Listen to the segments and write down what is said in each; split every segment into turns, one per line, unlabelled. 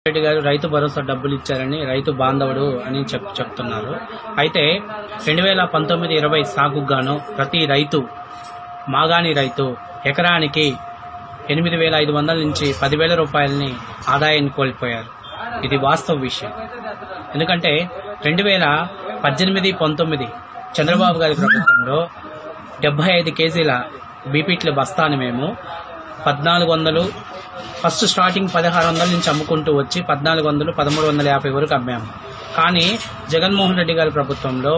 రెడ్డి గారు రైతు భరోసా డబ్బులు ఇచ్చారని రైతు బాంధవుడు అని చెప్తున్నారు. అయితే 2019-20 సాగుకు గాను ప్రతి రైతు మాగాణి రైతు ఎకరానికి 8,500 నుంచి 10,000 రూపాయలని ఆదాయాన్ని కోల్పోయారు. ఇది వాస్తవ విషయం. ఎందుకంటే 2018-19 చంద్రబాబు గారి ప్రభుత్వంలో 75 కేజీల బీపీట్ల బస్తాని మేము 1400 ఫస్ట్ స్టార్టింగ్ 1600 నుంచి అమ్ముకుంటూ వచ్చి 1400, 1350 వరకు అమ్మాము. కానీ జగన్మోహన్ రెడ్డి గారి ప్రభుత్వంలో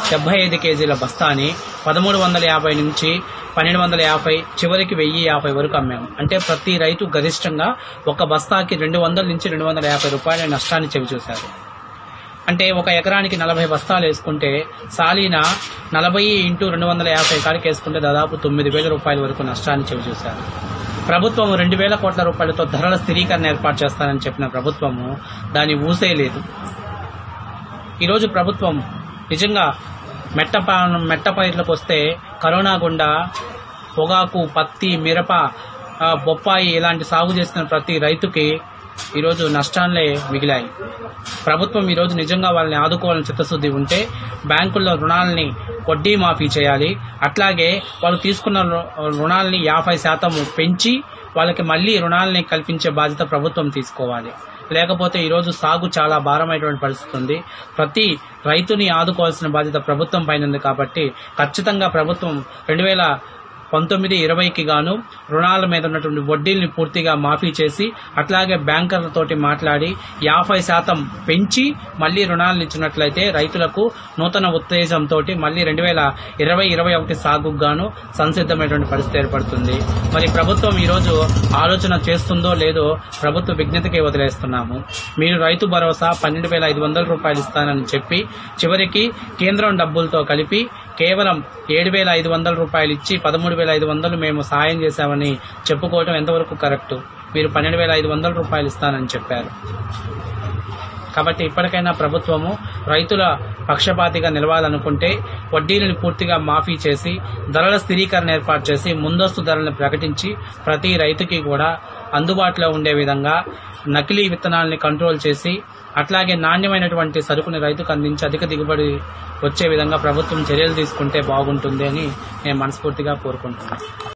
75 కేజీల బస్తాని 1350 నుంచి 1250, చివరికి 1050 వరకు అమ్మాము. అంటే ప్రతి రైతు గరిష్టంగా ఒక బస్తాకి 200 నుంచి 250 రూపాయల నష్టాన్ని చవిచూశారు. అంటే ఒక ఎకరానికి 40 బస్తాలు వేసుకుంటే సాలీన 40 × 250 కాడికి వేసుకుంటే దాదాపు 9,000 రూపాయల వరకు నష్టాన్ని చవిచూశారు. ప్రభుత్వం 2,000 కోట్ల రూపాయలతో ధరల స్థిరీకరణ ఏర్పాటు చేస్తానని చెప్పిన ప్రభుత్వము దాన్ని ఊసేయలేదు. ఈరోజు ప్రభుత్వం నిజంగా మెట్ట పైర్లకు వస్తే కరోనా గుండా పొగాకు, పత్తి, మిరప, బొప్పాయి ఇలాంటి సాగు చేసిన ప్రతి రైతుకి ఈరోజు నష్టాలే మిగిలాయి. ప్రభుత్వం ఈరోజు నిజంగా వాళ్ళని ఆదుకోవాలని చిత్తశుద్ధి ఉంటే బ్యాంకుల్లో రుణాలని వడ్డీ మాఫీ చేయాలి. అట్లాగే వాళ్ళు తీసుకున్న రుణాలని 50% పెంచి వాళ్ళకి మళ్లీ రుణాలని కల్పించే బాధ్యత ప్రభుత్వం తీసుకోవాలి. లేకపోతే ఈరోజు సాగు చాలా భారమైనటువంటి పరిస్థితి ఉంది. ప్రతి రైతుని ఆదుకోవాల్సిన బాధ్యత ప్రభుత్వం పైన ఉంది. కాబట్టి ఖచ్చితంగా ప్రభుత్వం 2019-20కి గాను రుణాల మీద ఉన్నటువంటి వడ్డీల్ని పూర్తిగా మాఫీ చేసి అట్లాగే బ్యాంకర్లతోటి మాట్లాడి 50% పెంచి మళ్లీ రుణాలను ఇచ్చినట్లయితే రైతులకు నూతన ఉత్తేజంతో మళ్లీ 2020-21 సాగుకు గాను సంసిద్ధమైనటువంటి పరిస్థితి ఏర్పడుతుంది. మరి ప్రభుత్వం ఈరోజు ఆలోచన చేస్తుందో లేదో ప్రభుత్వ విజ్ఞతకే వదిలేస్తున్నాము. మీరు రైతు భరోసా 12,500 రూపాయలు ఇస్తానని చెప్పి చివరికి కేంద్రం డబ్బులతో కలిపి కేవలం 7,500 రూపాయలు ఇచ్చి 13,500 మేము సాయం చేశామని చెప్పుకోవడం ఎంతవరకు కరెక్ట్? మీరు 12,500 రూపాయలు ఇస్తానని చెప్పారు. కాబట్టి ఇప్పటికైనా ప్రభుత్వము రైతుల పక్షపాతిగా నిలవాలనుకుంటే వడ్డీలను పూర్తిగా మాఫీ చేసి ధరల స్థిరీకరణ ఏర్పాటు చేసి ముందస్తు ధరలను ప్రకటించి ప్రతి రైతుకి కూడా అందుబాటులో ఉండే విధంగా నకిలీ విత్తనాలని కంట్రోల్ చేసి అట్లాగే నాణ్యమైనటువంటి సరుకుని రైతుకు అందించి అధిక దిగుబడి వచ్చే విధంగా ప్రభుత్వం చర్యలు తీసుకుంటే బాగుంటుంది అని నేను మనస్ఫూర్తిగా కోరుకుంటున్నాను.